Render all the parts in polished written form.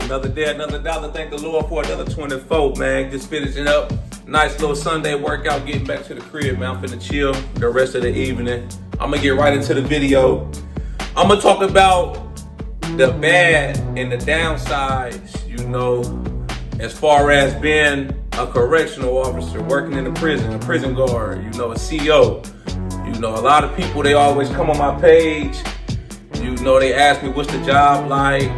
Another day, another dollar. Thank the Lord for another 24, man. Just finishing up. Nice little Sunday workout, getting back to the crib, man. I'm finna chill the rest of the evening. I'm gonna get right into the video. I'm gonna talk about the bad and the downsides, as far as being a correctional officer, working in a prison guard, a CO. A lot of people, they always come on my page. They ask me what's the job like.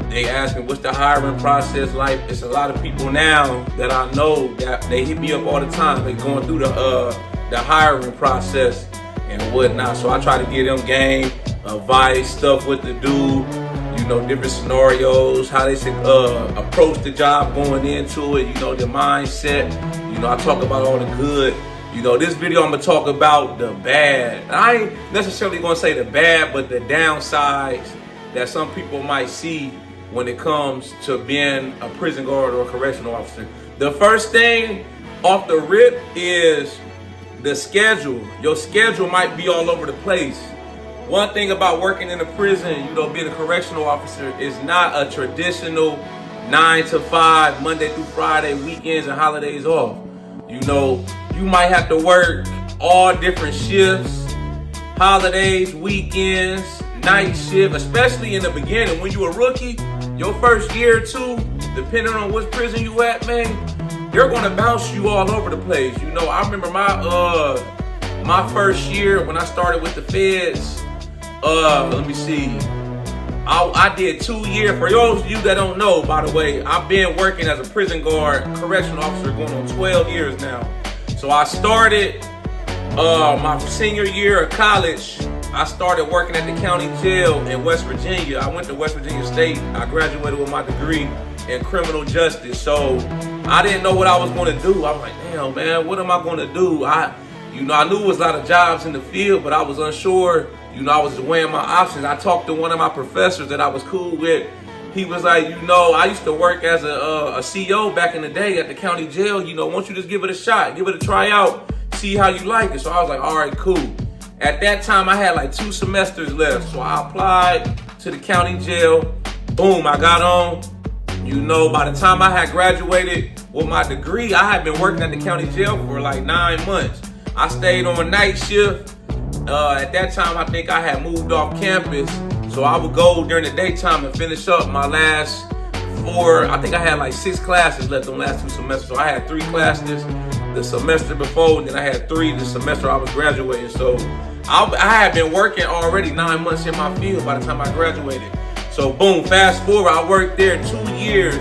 They ask me what's the hiring process like. It's a lot of people now that I know that they hit me up all the time. They going through the hiring process and whatnot. So I try to give them game, advice, stuff what to do, different scenarios, how they should approach the job going into it, the mindset. I talk about all the good. This video I'm gonna talk about the bad. I ain't necessarily gonna say the bad, but the downsides that some people might see when it comes to being a prison guard or a correctional officer. The first thing off the rip is the schedule. Your schedule might be all over the place. One thing about working in a prison, being a correctional officer, is not a traditional 9 to 5, Monday through Friday, weekends and holidays off. You might have to work all different shifts, holidays, weekends, night shift, especially in the beginning. When you're a rookie, your first year or two, depending on which prison you at, man, they're gonna bounce you all over the place. I remember my first year when I started with the feds. Let me see. I did 2 years. For those of you that don't know, by the way, I've been working as a prison guard, correctional officer, going on 12 years now. So I started my senior year of college. I started working at the county jail in West Virginia. I went to West Virginia State. I graduated with my degree in criminal justice. So I didn't know what I was going to do. I was like, damn, man, what am I going to do? I knew there was a lot of jobs in the field, but I was unsure. I was weighing my options. I talked to one of my professors that I was cool with. He was like, I used to work as a CO back in the day at the county jail. Why don't you just give it a shot, give it a try out, see how you like it. So I was like, all right, cool. At that time, I had like 2 semesters left. So I applied to the county jail. Boom, I got on. By the time I had graduated with my degree, I had been working at the county jail for like 9 months. I stayed on night shift. At that time, I think I had moved off campus. So I would go during the daytime and finish up my last 4. I think I had like 6 classes left on the last 2 semesters. So I had 3 classes the semester before, and then I had 3 the semester I was graduating. So I had been working already 9 months in my field by the time I graduated. So boom, fast forward, I worked there 2 years.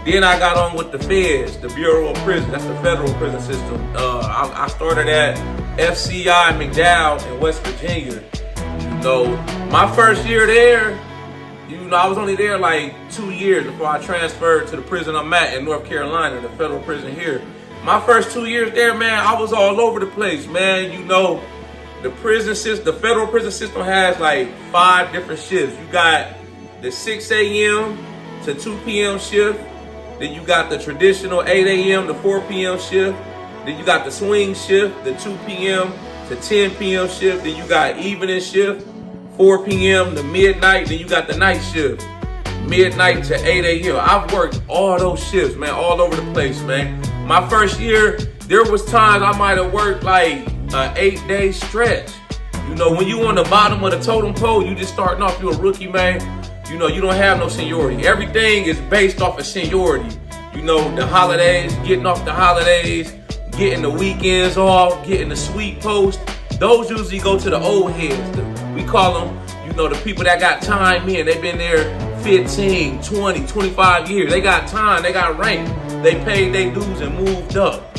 Then I got on with the feds, the Bureau of Prisons. That's the federal prison system. I started at FCI McDowell in West Virginia. My first year there, I was only there like 2 years before I transferred to the prison I'm at in North Carolina, the federal prison here. My first 2 years there, man, I was all over the place, man. The prison system, the federal prison system has like 5 different shifts. You got the 6 a.m. to 2 p.m. shift. Then you got the traditional 8 a.m. to 4 p.m. shift. Then you got the swing shift, the 2 p.m. to 10 p.m. shift. Then you got evening shift, 4 p.m. to midnight. Then you got the night shift, midnight to 8 a.m. I've worked all those shifts, man, all over the place, man. My first year, there was times I might have worked like an 8-day stretch. When you on the bottom of the totem pole, you just starting off, you a rookie, man. You don't have no seniority. Everything is based off of seniority. The holidays, getting off the holidays, getting the weekends off, getting the sweet post. Those usually go to the old heads. We call them, the people that got time in. They've been there 15, 20, 25 years. They got time, they got rank. They paid their dues and moved up.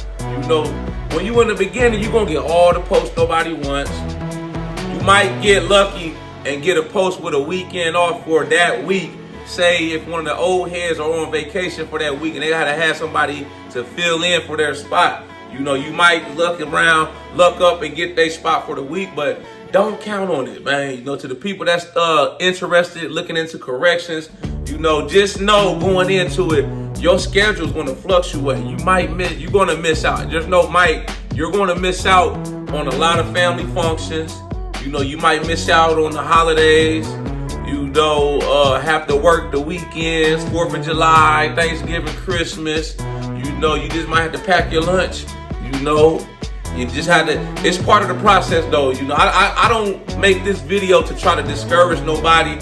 When you in the beginning, you're going to get all the posts nobody wants. You might get lucky and get a post with a weekend off for that week. Say if one of the old heads are on vacation for that week and they gotta have somebody to fill in for their spot. You might look up and get their spot for the week, but don't count on it, man. To the people that's interested, looking into corrections, just know going into it, your schedule's gonna fluctuate. You're gonna miss out. You're gonna miss out on a lot of family functions. You might miss out on the holidays. have to work the weekends, 4th of July, Thanksgiving, Christmas. You just might have to pack your lunch. You just have to, it's part of the process though. I don't make this video to try to discourage nobody,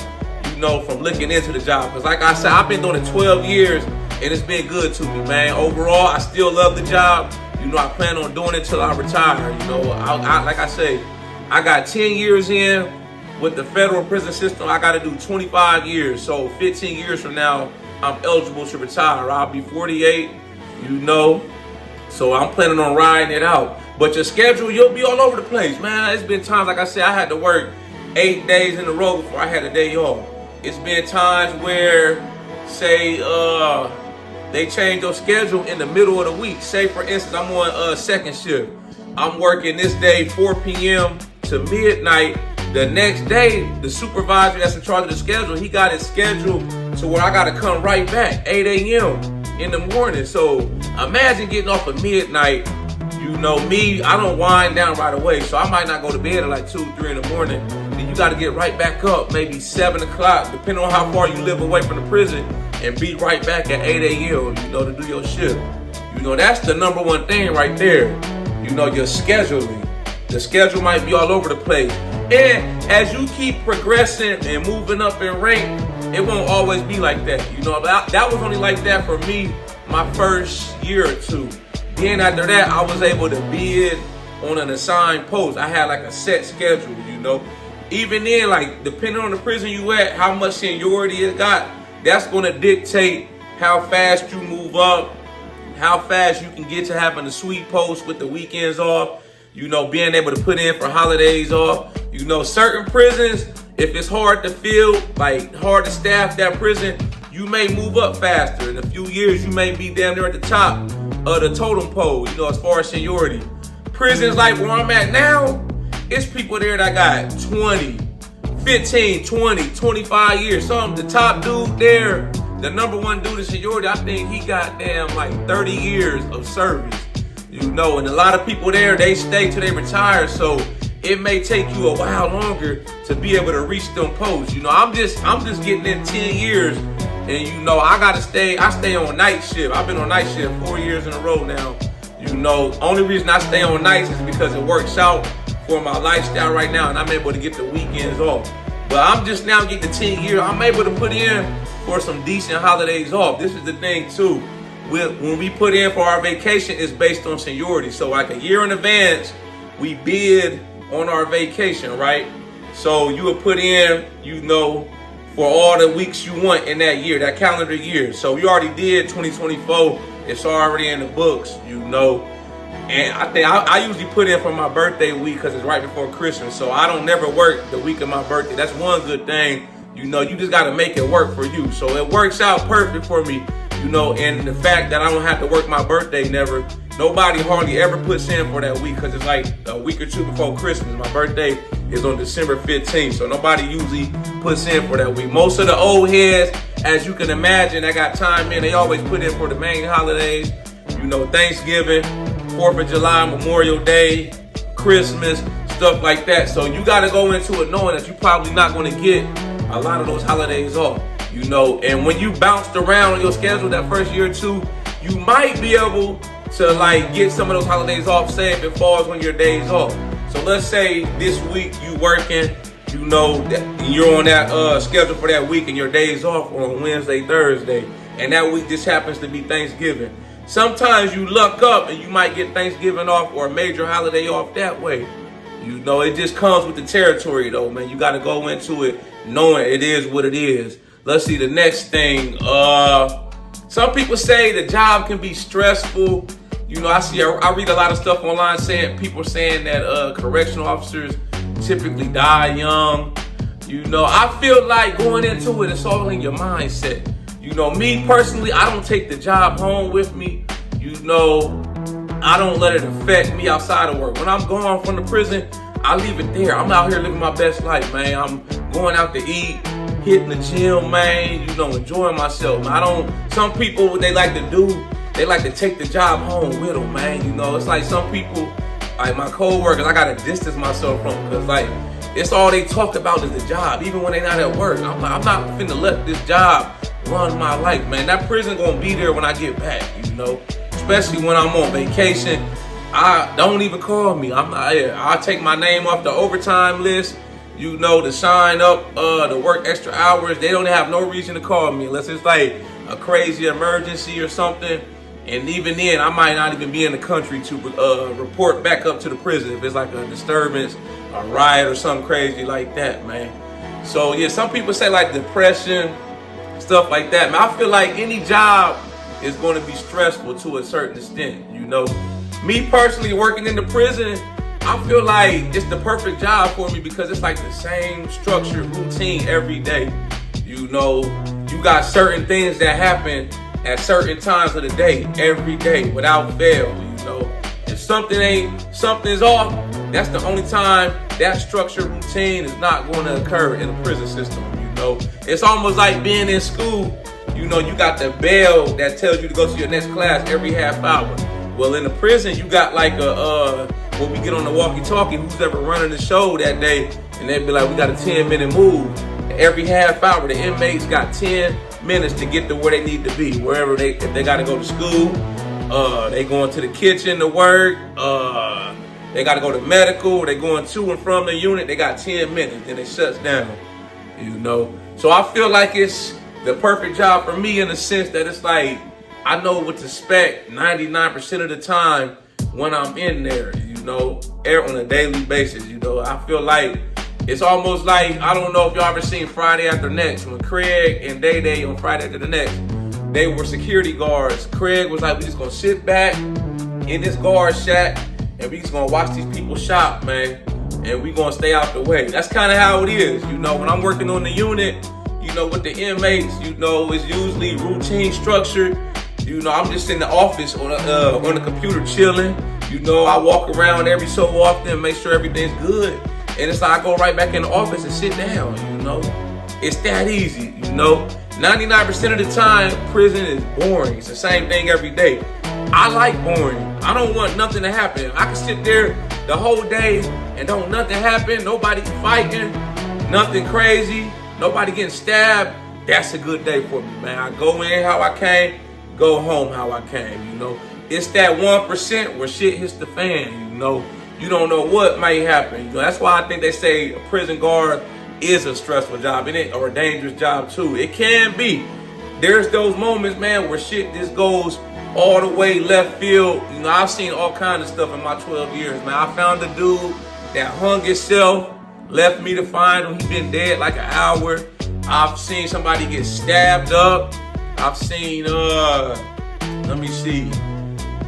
from looking into the job. Because like I said, I've been doing it 12 years and it's been good to me, man. Overall, I still love the job. I plan on doing it till I retire. Like I say, I got 10 years in with the federal prison system. I got to do 25 years. So 15 years from now, I'm eligible to retire. I'll be 48, So I'm planning on riding it out. But your schedule, you'll be all over the place, man. It's been times, like I said, I had to work 8 days in a row before I had a day off. It's been times where, say, they change your schedule in the middle of the week. Say, for instance, I'm on second shift. I'm working this day 4 p.m. to midnight. The next day, the supervisor that's in charge of the schedule, he got it scheduled to where I got to come right back, 8 a.m. in the morning. So imagine getting off at midnight. Me, I don't wind down right away. So I might not go to bed at like 2, 3 in the morning. Then you got to get right back up, maybe 7 o'clock, depending on how far you live away from the prison, and be right back at 8 a.m., to do your shift. That's the number one thing right there. Your scheduling. The schedule might be all over the place. And as you keep progressing and moving up in rank, it won't always be like that. That was only like that for me my first year or two. Then after that, I was able to bid on an assigned post. I had like a set schedule, Even then, like, depending on the prison you at, how much seniority it got, that's going to dictate how fast you move up, how fast you can get to having a sweet post with the weekends off, being able to put in for holidays off. Certain prisons, if it's hard to fill, like hard to staff that prison, you may move up faster. In a few years, you may be damn near at the top of the totem pole, as far as seniority. Prisons like where I'm at now, it's people there that got 20, 15, 20, 25 years. The top dude there, the number one dude in seniority, I think he got like 30 years of service. And a lot of people there, they stay till they retire. So it may take you a while longer to be able to reach them posts. I'm just getting in 10 years. And I stay on night shift. I've been on night shift 4 years in a row now. Only reason I stay on nights is because it works out for my lifestyle right now, and I'm able to get the weekends off. But I'm just now getting the 10 years. I'm able to put in for some decent holidays off. This is the thing too. When we put in for our vacation, it's based on seniority. So like a year in advance, we bid on our vacation, right? So you would put in, for all the weeks you want in that year, that calendar year. So we already did 2024. It's already in the books, And I think I usually put in for my birthday week because it's right before Christmas. So I don't never work the week of my birthday. That's one good thing. You just got to make it work for you. So it works out perfect for me, and the fact that I don't have to work my birthday nobody hardly ever puts in for that week because it's like a week or two before Christmas. My birthday is on December 15th, so nobody usually puts in for that week. Most of the old heads, as you can imagine, that got time in, they always put in for the main holidays, Thanksgiving, 4th of July, Memorial Day, Christmas, stuff like that. So you got to go into it knowing that you're probably not going to get a lot of those holidays off, and when you bounced around on your schedule that first year or two, you might be able to get some of those holidays off, say if it falls on your days off. So let's say this week you working, that you're on that schedule for that week and your days off on Wednesday, Thursday, and that week just happens to be Thanksgiving. Sometimes you luck up and you might get Thanksgiving off or a major holiday off that way. It just comes with the territory though, man. You got to go into it knowing it is what it is. Let's see the next thing. Some people say the job can be stressful. I read a lot of stuff online people saying that correctional officers typically die young. I feel like going into it, it's all in your mindset. Me personally, I don't take the job home with me. I don't let it affect me outside of work. When I'm gone from the prison, I leave it there. I'm out here living my best life, man. I'm going out to eat, hitting the gym, man, enjoying myself. Some people, what they like to do, they like to take the job home with them, man. It's like some people, like my co-workers, I got to distance myself from because, it's all they talk about is the job, even when they not at work. I'm not finna let this job run my life, man. That prison gonna be there when I get back, especially when I'm on vacation. Don't even call me. I'll take my name off the overtime list, to sign up, to work extra hours. They don't have no reason to call me unless it's like a crazy emergency or something. And even then, I might not even be in the country to report back up to the prison if it's like a disturbance, a riot or something crazy like that, man. So yeah, some people say like depression, stuff like that. Man, I feel like any job is going to be stressful to a certain extent, Me personally, working in the prison, I feel like it's the perfect job for me because it's like the same structured routine every day. You got certain things that happen at certain times of the day, every day, without fail, If something's off, that's the only time that structured routine is not going to occur in the prison system, It's almost like being in school, you got the bell that tells you to go to your next class every half hour. Well, in the prison, you got like when we get on the walkie-talkie, who's ever running the show that day, and they'd be like, we got a 10-minute move. Every half hour, the inmates got 10 minutes to get to where they need to be, wherever if they got to go to school, they going to the kitchen to work, they got to go to medical, they going to and from the unit, they got 10 minutes, then it shuts down, So I feel like it's the perfect job for me in the sense that it's like, I know what to expect 99% of the time when I'm in there, on a daily basis, I feel like it's almost like, I don't know if y'all ever seen Friday After Next, when Craig and Day on Friday After the Next, they were security guards. Craig was like, we just gonna sit back in this guard shack and we just gonna watch these people shop, man, and we gonna stay out the way. That's kind of how it is, when I'm working on the unit, with the inmates, it's usually routine structured. I'm just in the office on the computer chilling. I walk around every so often, make sure everything's good. And it's like I go right back in the office and sit down, It's that easy, 99% of the time, prison is boring. It's the same thing every day. I like boring. I don't want nothing to happen. I can sit there the whole day and don't nothing happen. Nobody fighting, nothing crazy, nobody getting stabbed. That's a good day for me, man. I go in how I came, go home how I came, It's that 1% where shit hits the fan, You don't know what might happen. That's why I think they say a prison guard is a stressful job, or a dangerous job too. It can be. There's those moments, man, where shit just goes all the way left field. I've seen all kinds of stuff in my 12 years, man. I found a dude that hung himself, left me to find him. He been dead like an hour. I've seen somebody get stabbed up. I've seen, let me see.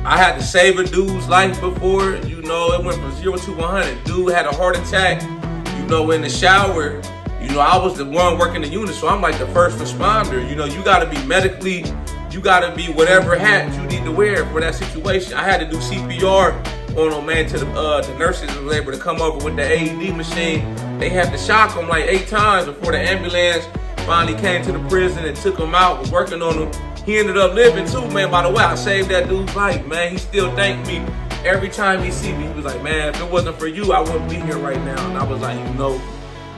I had to save a dude's life before, it went from 0 to 100. Dude had a heart attack, in the shower. I was the one working the unit, so I'm like the first responder. You gotta be medically, you gotta be whatever hat you need to wear for that situation. I had to do CPR on him, man, to the nurses was able to come over with the AED machine. They had to shock him like 8 times before the ambulance finally came to the prison and took him out, was working on him. He ended up living too, man. By the way, I saved that dude's life, man. He still thanked me every time he see me. He was like, man, if it wasn't for you, I wouldn't be here right now. And I was like,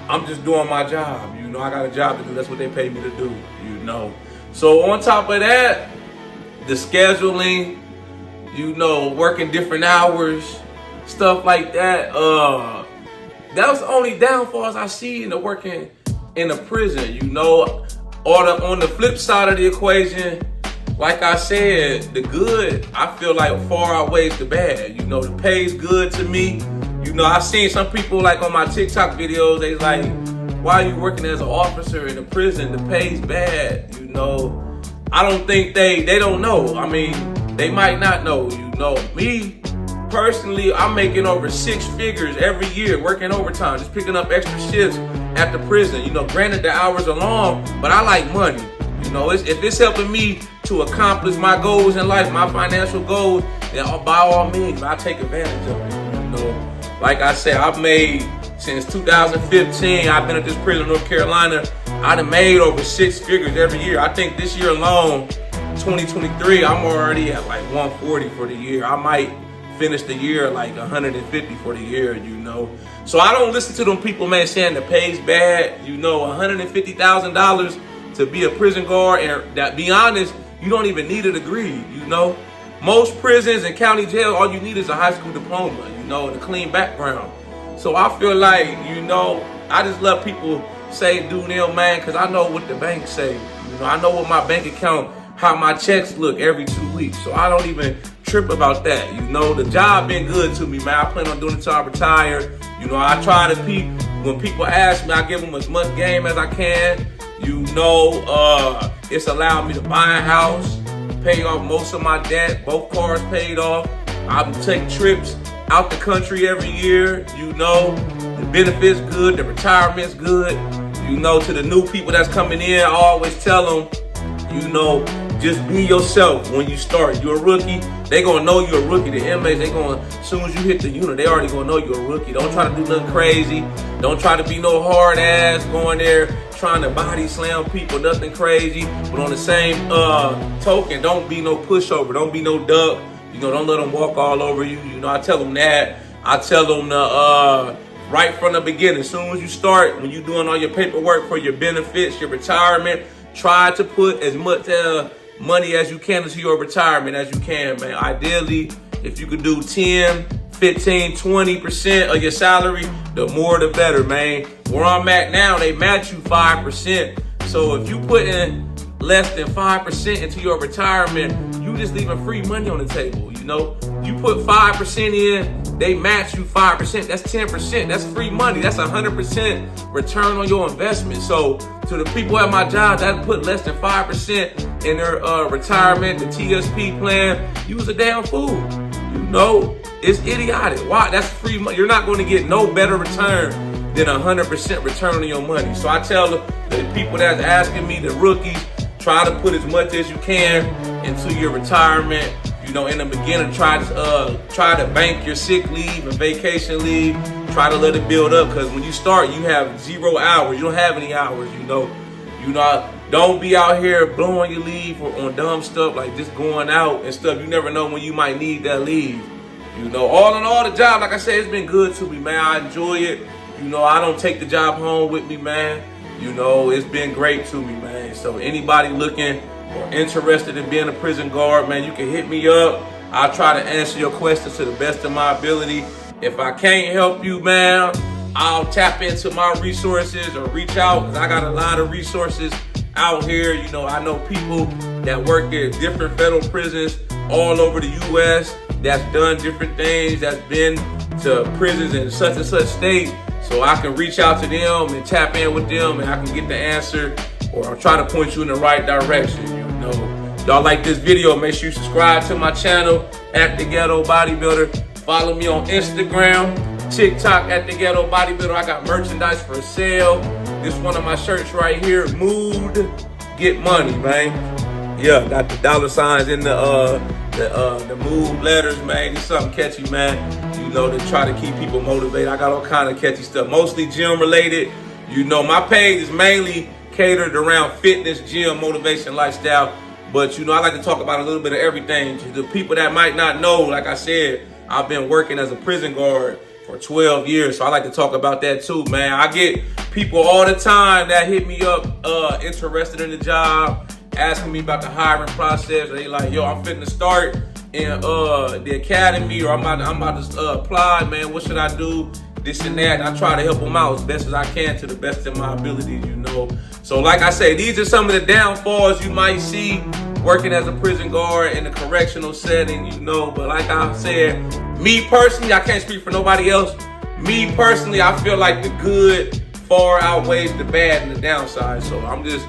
I'm just doing my job. I got a job to do. That's what they pay me to do, So on top of that, the scheduling, working different hours, stuff like that. That was the only downfalls I see in the working in a prison, on the flip side of the equation, like I said, the good, I feel like far outweighs the bad. The pay's good to me. I've seen some people like on my TikTok videos, they like, why are you working as an officer in a prison? The pay's bad, I don't think they don't know. I mean, they might not know, Me, personally, I'm making over 6 figures every year working overtime, just picking up extra shifts at the prison. Granted the hours are long, but I like money. If it's helping me to accomplish my goals in life, my financial goals, then by all means, I'll take advantage of it. Like I said, I've made, since 2015, I've been at this prison in North Carolina, I done made over 6 figures every year. I think this year alone, 2023, I'm already at like 140 for the year. I might finished the year like 150 for the year, you know. So I don't listen to them people, man, saying the pay's bad. You know, $150,000 to be a prison guard, and that, be honest, you don't even need a degree, you know. Most prisons and county jail, all you need is a high school diploma, you know, and a clean background. So I feel like, you know, I just love people say do them, man, because I know what the bank say. You know, I know what my bank account, how my checks look every 2 weeks. So I don't even trip about that. You know, the job been good to me, man. I plan on doing it till I retire. You know, I try to when people ask me, I give them as much game as I can. You know, it's allowed me to buy a house, pay off most of my debt, both cars paid off. I take trips out the country every year. You know, the benefits good, the retirement's good. You know, to the new people that's coming in, I always tell them, you know, just be yourself when you start. You're a rookie, they gonna know you're a rookie. The inmates, they gonna, as soon as you hit the unit, they already gonna know you're a rookie. Don't try to do nothing crazy. Don't try to be no hard ass going there trying to body slam people, nothing crazy. But on the same token, don't be no pushover. Don't be no duck. You know, don't let them walk all over you. You know, I tell them that. I tell them right from the beginning, as soon as you start, when you're doing all your paperwork for your benefits, your retirement, try to put as much money as you can into your retirement as you can, man. Ideally, if you could do 10, 15, 20% of your salary, the more the better, man. Where I'm at now, they match you 5%. So if you put in less than 5% into your retirement, you just leaving free money on the table, you know? You put 5% in, they match you 5%. That's 10%. That's free money. That's 100% return on your investment. So to the people at my job that put less than 5% in their retirement, the TSP plan, you was a damn fool. You know, it's idiotic. Why? That's free money. You're not going to get no better return than 100% return on your money. So I tell the people that's asking me, the rookies, try to put as much as you can into your retirement. You know, in the beginning, try to bank your sick leave and vacation leave. Try to let it build up, because when you start, you have 0 hours. You don't have any hours. You know, don't be out here blowing your leave on dumb stuff like just going out and stuff. You never know when you might need that leave. You know, all in all, the job, like I said, it's been good to me, man. I enjoy it. You know, I don't take the job home with me, man. You know, it's been great to me, man. So anybody looking or interested in being a prison guard, man, you can hit me up. I'll try to answer your questions to the best of my ability. If I can't help you, man, I'll tap into my resources or reach out, because I got a lot of resources out here. You know, I know people that work at different federal prisons all over the U.S. that's done different things, that's been to prisons in such and such state. So I can reach out to them and tap in with them, and I can get the answer, or I'll try to point you in the right direction. You know, y'all like this video, make sure you subscribe to my channel at The Ghetto Bodybuilder. Follow me on Instagram, TikTok at The Ghetto Bodybuilder. I got merchandise for sale. This one of my shirts right here, Mood, Get Money, man. Yeah, got the dollar signs in the Mood letters, man. It's something catchy, man. You know, to try to keep people motivated. I got all kind of catchy stuff, mostly gym related. You know, my page is mainly catered around fitness, gym, motivation, lifestyle. But, you know, I like to talk about a little bit of everything. To the people that might not know, like I said, I've been working as a prison guard for 12 years. So I like to talk about that too, man. I get people all the time that hit me up, interested in the job, asking me about the hiring process. They like, yo, I'm fitting to start in the academy, or I'm about to apply, man. What should I do? This and that. And I try to help them out as best as I can to the best of my abilities, you know. So like I say, these are some of the downfalls you might see working as a prison guard in a correctional setting, you know. But like I said, me personally, I can't speak for nobody else. Me personally, I feel like the good far outweighs the bad and the downside. So I'm just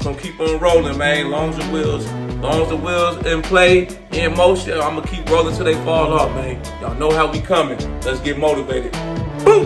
gonna keep on rolling, man. Long as the wheels in play, in motion, I'm gonna keep rolling till they fall off, man. Y'all know how we coming. Let's get motivated. Boom!